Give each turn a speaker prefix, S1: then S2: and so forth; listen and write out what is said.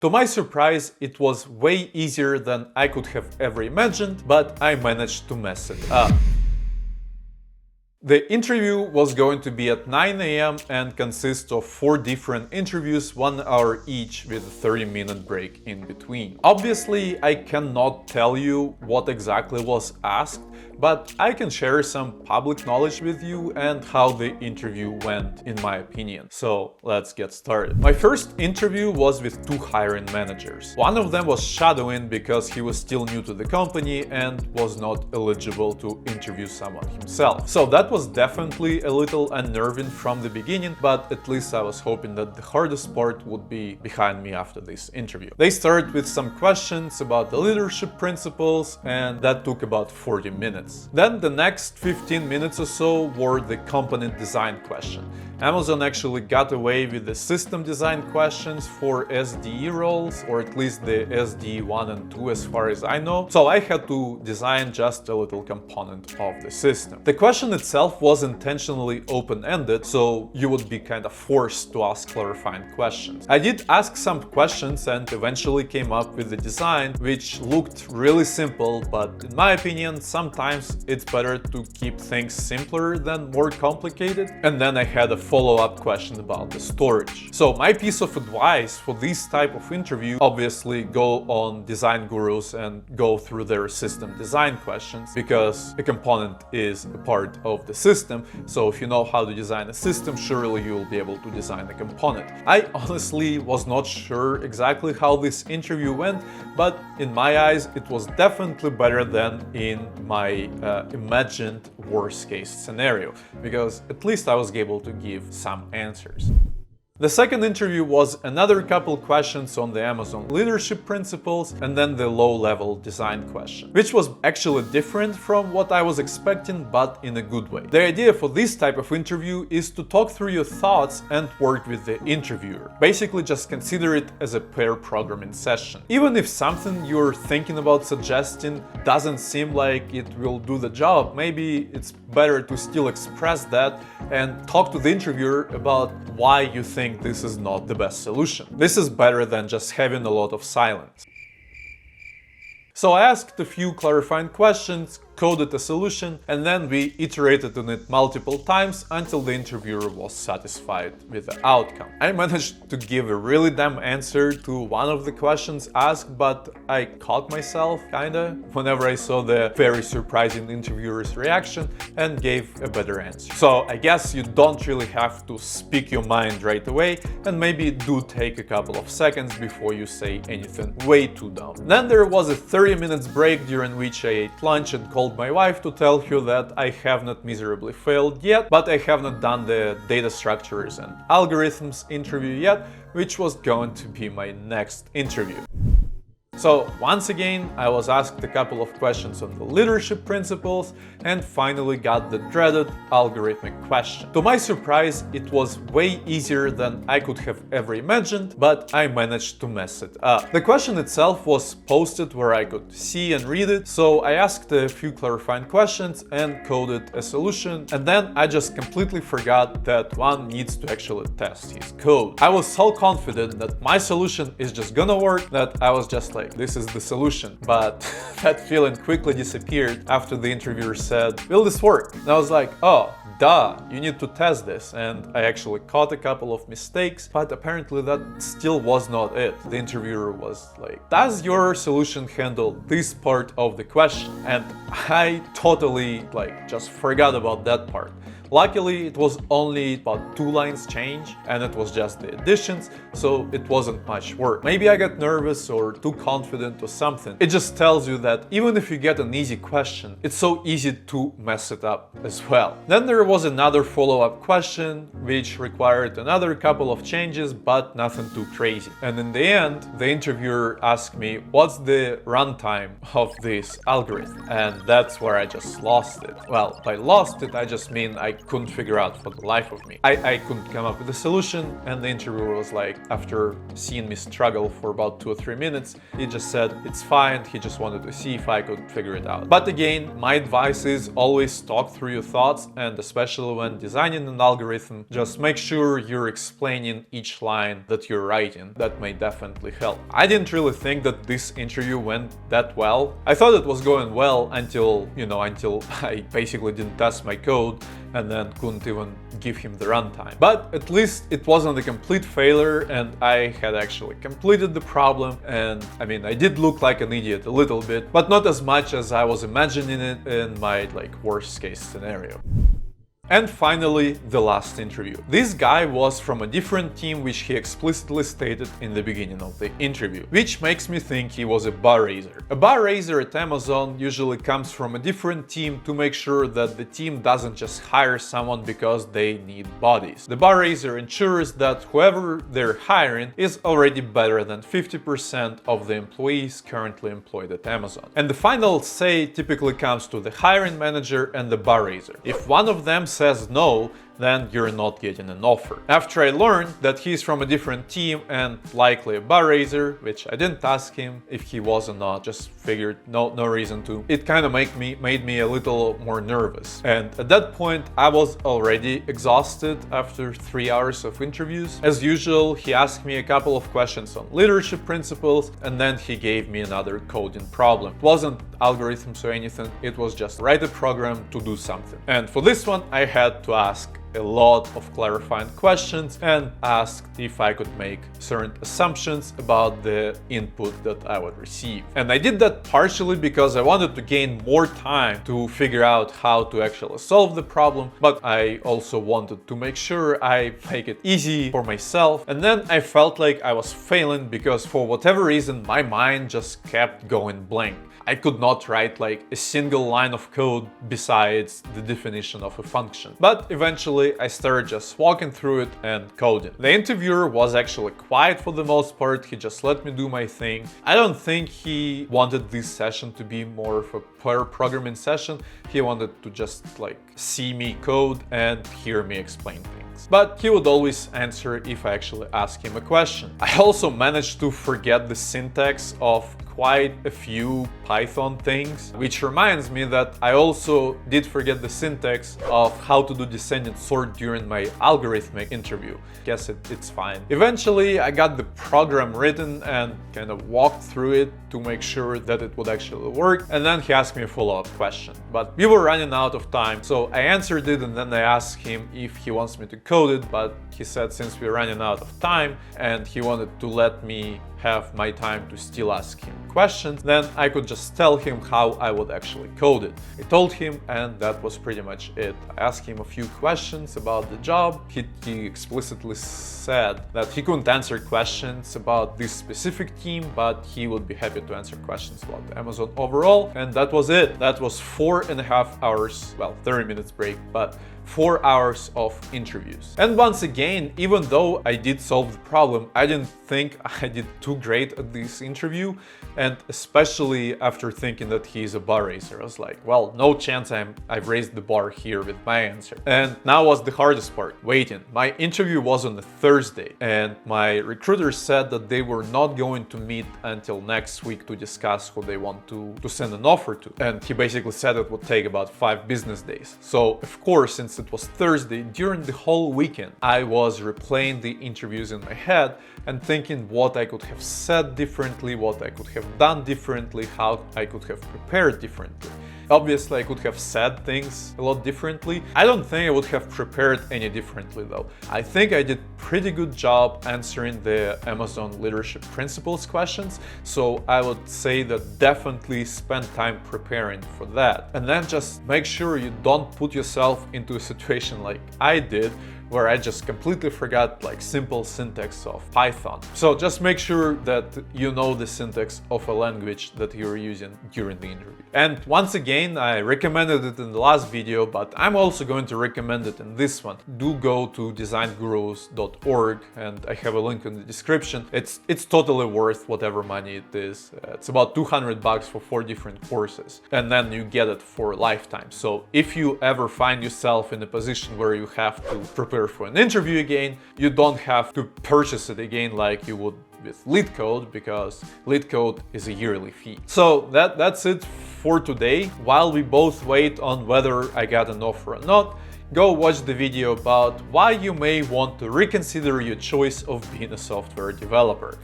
S1: To my surprise, it was way easier than I could have ever imagined, but I managed to mess it up. The interview was going to be at 9 a.m. and consist of 4 different interviews, 1 hour each with a 30-minute break in between. Obviously, I cannot tell you what exactly was asked, but I can share some public knowledge with you and how the interview went, in my opinion. So let's get started. My first interview was with 2 hiring managers. One of them was shadowing because he was still new to the company and was not eligible to interview someone himself. So that was definitely a little unnerving from the beginning, but at least I was hoping that the hardest part would be behind me after this interview. They started with some questions about the leadership principles, and that took about 40 minutes. Then the next 15 minutes or so were the component design question. Amazon actually got away with the system design questions for SDE roles, or at least the SDE 1 and 2 as far as I know, so I had to design just a little component of the system. The question itself was intentionally open-ended, so you would be kind of forced to ask clarifying questions. I did ask some questions and eventually came up with a design which looked really simple, but in my opinion, sometimes it's better to keep things simpler than more complicated. And then I had a follow-up question about the storage. So my piece of advice for this type of interview, obviously go on Design Gurus and go through their system design questions, because a component is a part of the system. So if you know how to design a system, surely you will be able to design a component. I honestly was not sure exactly how this interview went, but in my eyes, it was definitely better than in my imagined worst case scenario, because at least I was able to give some answers. The second interview was another couple questions on the Amazon leadership principles and then the low-level design question, which was actually different from what I was expecting, but in a good way. The idea for this type of interview is to talk through your thoughts and work with the interviewer. Basically, just consider it as a pair programming session. Even if something you're thinking about suggesting doesn't seem like it will do the job, maybe it's better to still express that and talk to the interviewer about why you think this is not the best solution. This is better than just having a lot of silence. So I asked a few clarifying questions, coded a solution, and then we iterated on it multiple times until the interviewer was satisfied with the outcome. I managed to give a really dumb answer to one of the questions asked, but I caught myself kinda whenever I saw the very surprising interviewer's reaction and gave a better answer. So I guess you don't really have to speak your mind right away, and maybe do take a couple of seconds before you say anything way too dumb. Then there was a 30 minutes break during which I ate lunch and called my wife to tell her that I have not miserably failed yet, but I have not done the data structures and algorithms interview yet, which was going to be my next interview. So once again, I was asked a couple of questions on the leadership principles and finally got the dreaded algorithmic question. To my surprise, it was way easier than I could have ever imagined, but I managed to mess it up. The question itself was posted where I could see and read it, so I asked a few clarifying questions and coded a solution, and then I just completely forgot that one needs to actually test his code. I was so confident that my solution is just gonna work that I was just like, this is the solution. But that feeling quickly disappeared after the interviewer said, will this work? And I was like, oh, duh, you need to test this. And I actually caught a couple of mistakes, but apparently that still was not it. The interviewer was like, does your solution handle this part of the question? And I totally just forgot about that part. Luckily, it was only about 2 lines change, and it was just the additions, so it wasn't much work. Maybe I got nervous or too confident or something. It just tells you that even if you get an easy question, it's so easy to mess it up as well. Then there was another follow-up question, which required another couple of changes, but nothing too crazy. And in the end, the interviewer asked me, what's the runtime of this algorithm? And that's where I just lost it. Well, by lost it, I just mean I couldn't figure out for the life of me. I couldn't come up with a solution, and the interviewer was like, after seeing me struggle for about 2 or 3 minutes, he just said it's fine, he just wanted to see if I could figure it out. But again, my advice is always talk through your thoughts, and especially when designing an algorithm, just make sure you're explaining each line that you're writing. That may definitely help. I didn't really think that this interview went that well. I thought it was going well until I basically didn't test my code and then couldn't even give him the runtime. But at least it wasn't a complete failure, and I had actually completed the problem. And I mean, I did look like an idiot a little bit, but not as much as I was imagining it in my worst case scenario. And finally, the last interview. This guy was from a different team, which he explicitly stated in the beginning of the interview, which makes me think he was a bar raiser. A bar raiser at Amazon usually comes from a different team to make sure that the team doesn't just hire someone because they need bodies. The bar raiser ensures that whoever they're hiring is already better than 50% of the employees currently employed at Amazon. And the final say typically comes to the hiring manager and the bar raiser. If one of them says no, then you're not getting an offer. After I learned that he's from a different team and likely a bar raiser, which I didn't ask him if he was or not, just figured no reason to, it kind of made me a little more nervous. And at that point, I was already exhausted after 3 hours of interviews. As usual, he asked me a couple of questions on leadership principles, and then he gave me another coding problem. It wasn't algorithms or anything, it was just write a program to do something. And for this one, I had to ask a lot of clarifying questions and asked if I could make certain assumptions about the input that I would receive. And I did that partially because I wanted to gain more time to figure out how to actually solve the problem, but I also wanted to make sure I make it easy for myself. And then I felt like I was failing because for whatever reason my mind just kept going blank. I could not write a single line of code besides the definition of a function. But eventually I started just walking through it and coding. The interviewer was actually quiet for the most part, he just let me do my thing. I don't think he wanted this session to be more of a pair programming session, he wanted to just see me code and hear me explain things. But he would always answer if I actually ask him a question. I also managed to forget the syntax of quite a few Python things, which reminds me that I also did forget the syntax of how to do descending sort during my algorithmic interview. Guess it's fine. Eventually, I got the program written and kind of walked through it to make sure that it would actually work, and then he asked me a follow-up question. But we were running out of time, so I answered it, and then I asked him if he wants me to code it, but he said since we're running out of time and he wanted to let me have my time to still ask him questions, then I could just tell him how I would actually code it. I told him, and that was pretty much it. I asked him a few questions about the job. He explicitly said that he couldn't answer questions about this specific team, but he would be happy to answer questions about Amazon overall, and that was it. That was 4.5 hours, well, 30 minutes break, but 4 hours of interviews. And once again, even though I did solve the problem, I didn't think I did too great at this interview, and especially after thinking that he's a bar raiser, I was like, well, no chance I've raised the bar here with my answer. And now was the hardest part, waiting. My interview was on a Thursday, and my recruiter said that they were not going to meet until next week to discuss who they want to send an offer to. And he basically said it would take about 5 business days. So of course, since it was Thursday, during the whole weekend, I was replaying the interviews in my head and thinking what I could have said differently, what I could have done differently, how I could have prepared differently. Obviously, I could have said things a lot differently. I don't think I would have prepared any differently though. I think I did pretty good job answering the Amazon leadership principles questions, so I would say that definitely spend time preparing for that. And then just make sure you don't put yourself into a situation like I did, where I just completely forgot like simple syntax of Python. So just make sure that you know the syntax of a language that you're using during the interview. And once again, I recommended it in the last video, but I'm also going to recommend it in this one. Do go to designgurus.org, and I have a link in the description. It's totally worth whatever money it is. It's about $200 for 4 different courses, and then you get it for a lifetime. So if you ever find yourself in a position where you have to prepare for an interview again, you don't have to purchase it again like you would with LeetCode, because LeetCode is a yearly fee. So that's it for today. While we both wait on whether I got an offer or not, go watch the video about why you may want to reconsider your choice of being a software developer.